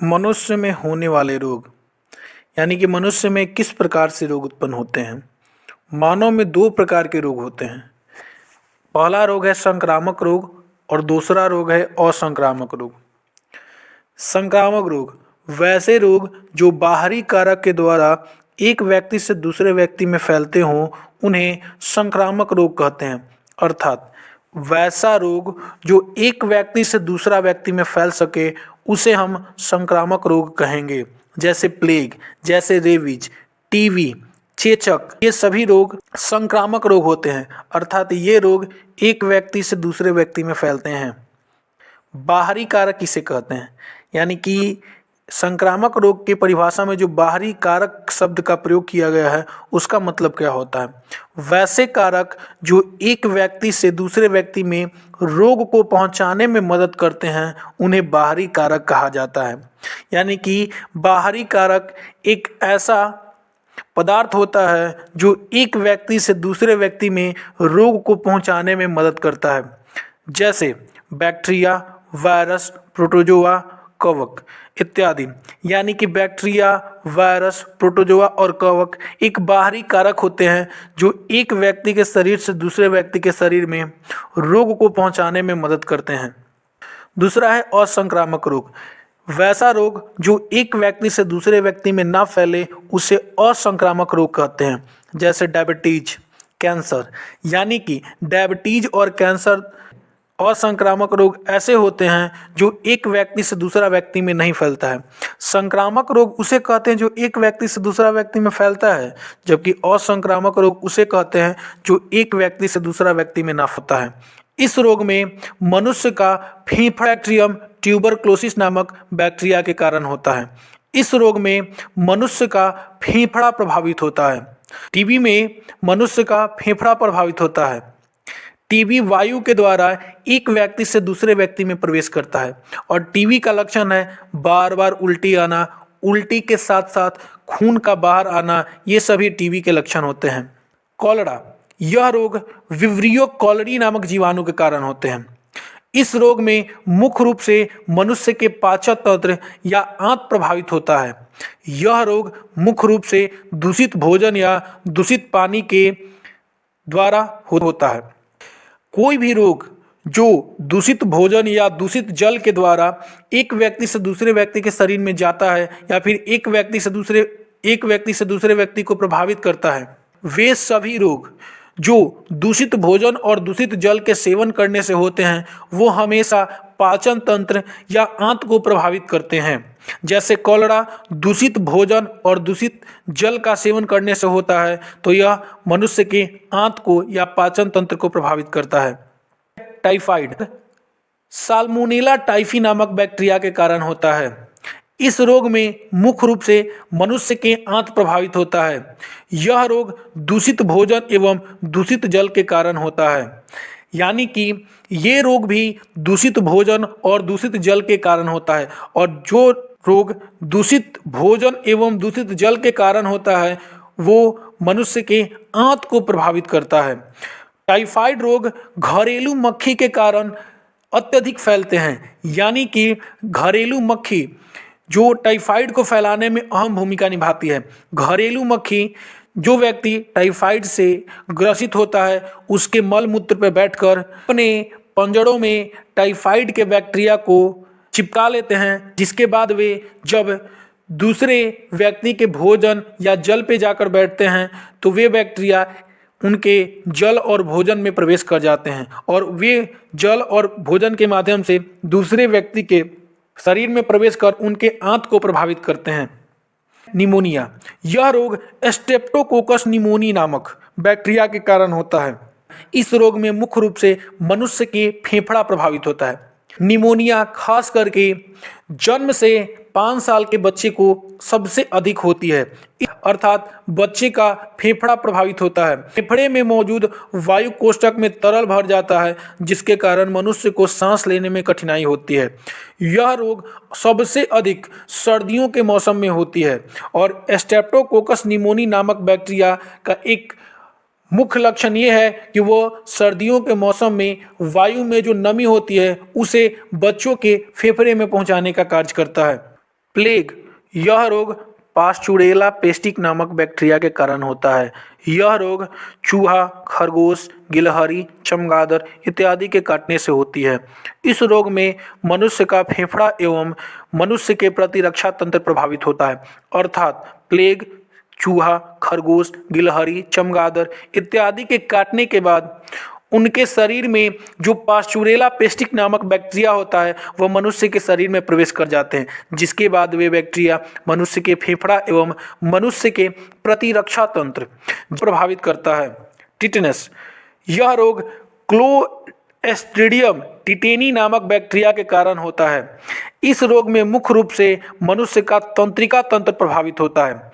मनुष्य में होने वाले रोग यानी कि मनुष्य में किस प्रकार से रोग उत्पन्न होते हैं। मानव में दो प्रकार के रोग होते हैं। पहला रोग है संक्रामक रोग और दूसरा रोग है असंक्रामक रोग। संक्रामक रोग वैसे रोग जो बाहरी कारक के द्वारा एक व्यक्ति से दूसरे व्यक्ति में फैलते हों उन्हें संक्रामक रोग कहते हैं। अर्थात वैसा रोग जो एक व्यक्ति से दूसरा व्यक्ति में फैल सके उसे हम संक्रामक रोग कहेंगे। जैसे प्लेग, जैसे रेबीज, टीबी, चेचक, ये सभी रोग संक्रामक रोग होते हैं। अर्थात ये रोग एक व्यक्ति से दूसरे व्यक्ति में फैलते हैं। बाहरी कारक किसे कहते हैं, यानी कि संक्रामक रोग की परिभाषा में जो बाहरी कारक शब्द का प्रयोग किया गया है उसका मतलब क्या होता है। वैसे कारक जो एक व्यक्ति से दूसरे व्यक्ति में रोग को पहुंचाने में मदद करते हैं उन्हें बाहरी कारक कहा जाता है। यानी कि बाहरी कारक एक ऐसा पदार्थ होता है जो एक व्यक्ति से दूसरे व्यक्ति में रोग को पहुंचाने में मदद करता है। जैसे बैक्टीरिया, वायरस, प्रोटोजोआ, कवक इत्यादि। यानी कि बैक्टीरिया, वायरस, प्रोटोजोआ और कवक एक बाहरी कारक होते हैं जो एक व्यक्ति के शरीर से दूसरे व्यक्ति के शरीर में रोग को पहुंचाने में मदद करते हैं। दूसरा है असंक्रामक रोग। वैसा रोग जो एक व्यक्ति से दूसरे व्यक्ति में ना फैले उसे असंक्रामक रोग कहते हैं। जैसे डायबिटीज, कैंसर। यानी कि डायबिटीज और कैंसर असंक्रामक रोग ऐसे होते हैं जो एक व्यक्ति से दूसरा व्यक्ति में नहीं फैलता है। संक्रामक रोग उसे कहते हैं जो एक व्यक्ति से दूसरा व्यक्ति में फैलता है, जबकि असंक्रामक रोग उसे कहते हैं जो एक व्यक्ति से दूसरा व्यक्ति में ना फैलता है। इस रोग में मनुष्य का फेफड़ा बैक्टीरियम ट्यूबरक्लोसिस नामक बैक्टीरिया के कारण होता है। इस रोग में मनुष्य का फेफड़ा प्रभावित होता है। टीबी में मनुष्य का फेफड़ा प्रभावित होता है। टीबी वायु के द्वारा एक व्यक्ति से दूसरे व्यक्ति में प्रवेश करता है और टीबी का लक्षण है बार बार उल्टी आना, उल्टी के साथ साथ खून का बाहर आना। ये सभी टीबी के लक्षण होते हैं। कॉलरा, यह रोग विब्रियो कॉलरी नामक जीवाणु के कारण होते हैं। इस रोग में मुख्य रूप से मनुष्य के पाचन तंत्र या आंत प्रभावित होता है। यह रोग मुख्य रूप से दूषित भोजन या दूषित पानी के द्वारा होता है। कोई भी रोग जो दूषित भोजन या दूषित जल के द्वारा एक व्यक्ति से दूसरे व्यक्ति के शरीर में जाता है या फिर एक व्यक्ति से दूसरे व्यक्ति को प्रभावित करता है, वे सभी रोग जो दूषित भोजन और दूषित जल के सेवन करने से होते हैं वो हमेशा पाचन तंत्र या आंत को प्रभावित करते हैं। जैसे कॉलरा दूषित भोजन और दूषित जल का सेवन करने से होता है तो यह मनुष्य के आंत को या पाचन तंत्र को प्रभावित करता है। टाइफाइड साल्मोनेला टाइफी नामक बैक्टीरिया के कारण होता है। इस रोग में मुख्य रूप से मनुष्य के आंत प्रभावित होता है। यह रोग दूषित भोजन एवं दूषित जल के कारण होता है। यानी कि ये रोग भी दूषित भोजन और दूषित जल के कारण होता है और जो रोग दूषित भोजन एवं दूषित जल के कारण होता है वो मनुष्य के आंत को प्रभावित करता है। टाइफाइड रोग घरेलू मक्खी के कारण अत्यधिक फैलते हैं। यानी कि घरेलू मक्खी जो टाइफाइड को फैलाने में अहम भूमिका निभाती है। घरेलू मक्खी, जो व्यक्ति टाइफाइड से ग्रसित होता है उसके मल मूत्र पर बैठकर अपने पंजरों में टाइफाइड के बैक्टीरिया को चिपका लेते हैं, जिसके बाद वे जब दूसरे व्यक्ति के भोजन या जल पे जाकर बैठते हैं तो वे बैक्टीरिया उनके जल और भोजन में प्रवेश कर जाते हैं और वे जल और भोजन के माध्यम से दूसरे व्यक्ति के शरीर में प्रवेश कर उनके आंत को प्रभावित करते हैं। निमोनिया, यह रोग स्ट्रेप्टोकोकस निमोनी नामक बैक्टीरिया के कारण होता है। इस रोग में मुख्य रूप से मनुष्य के फेफड़ा प्रभावित होता है। निमोनिया खास करके जन्म से 5 साल के बच्चे को सबसे अधिक होती है। अर्थात बच्चे का फेफड़ा प्रभावित होता है। फेफड़े में मौजूद वायु कोष्ठक में तरल भर जाता है जिसके कारण मनुष्य को सांस लेने में कठिनाई होती है। यह रोग सबसे अधिक सर्दियों के मौसम में होती है और स्ट्रेप्टोकोकस निमोनी नामक बैक्टीरिया का एक मुख्य लक्षण ये है कि वो सर्दियों के मौसम में वायु में जो नमी होती है उसे बच्चों के फेफड़े में पहुंचाने का कार्य करता है। प्लेग, यह रोग पास्चुरेला पेस्टिक नामक बैक्टीरिया के कारण होता है। यह रोग चूहा, खरगोश, गिलहरी, चमगादड़ इत्यादि के काटने से होती है। इस रोग में मनुष्य का फेफड़ा एवं मनुष्य के प्रतिरक्षा तंत्र प्रभावित होता है। अर्थात प्लेग, चूहा, खरगोश, गिलहरी, चमगादड़ इत्यादि के काटने के बाद उनके शरीर में जो पास्चुरेला पेस्टिक नामक बैक्टीरिया होता है वह मनुष्य के शरीर में प्रवेश कर जाते हैं, जिसके बाद वे बैक्टीरिया मनुष्य के फेफड़ा एवं मनुष्य के प्रतिरक्षा तंत्र प्रभावित करता है। टिटेनस, यह रोग क्लोस्ट्रीडियम टिटेनी नामक बैक्टीरिया के कारण होता है। इस रोग में मुख्य रूप से मनुष्य का तंत्रिका तंत्र प्रभावित होता है।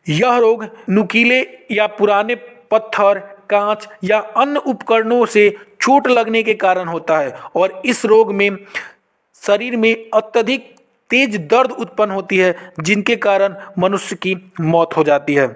यह रोग नुकीले या पुराने पत्थर, कांच या अन्य उपकरणों से चोट लगने के कारण होता है और इस रोग में शरीर में अत्यधिक तेज दर्द उत्पन्न होती है, जिनके कारण मनुष्य की मौत हो जाती है।